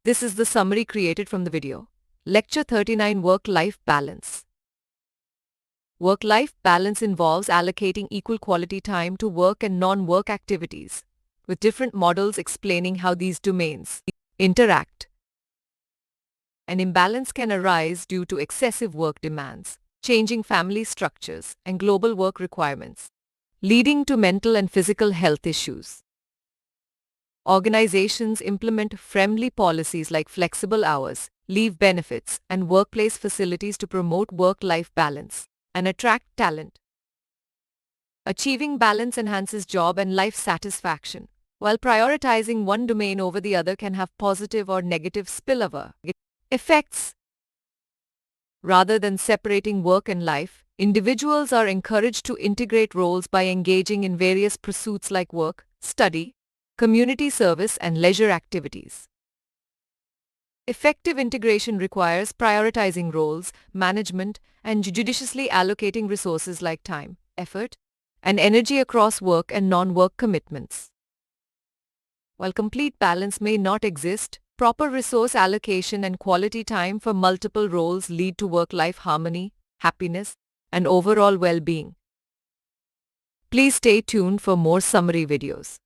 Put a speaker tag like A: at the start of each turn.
A: This is the summary created from the video. Lecture 39 Work-Life Balance. Work-life balance involves allocating equal quality time to work and non-work activities, with different models explaining how these domains interact. An imbalance can arise due to excessive work demands, changing family structures, and global work requirements, leading to mental and physical health issues. Organizations implement friendly policies like flexible hours, leave benefits, and workplace facilities to promote work-life balance and attract talent. Achieving balance enhances job and life satisfaction, while prioritizing one domain over the other can have positive or negative spillover effects. Rather than separating work and life, individuals are encouraged to integrate roles by engaging in various pursuits like work, study, community service, and leisure activities. Effective integration requires prioritizing roles, management, and judiciously allocating resources like time, effort, and energy across work and non-work commitments. While complete balance may not exist, proper resource allocation and quality time for multiple roles lead to work-life harmony, happiness, and overall well-being. Please stay tuned for more summary videos.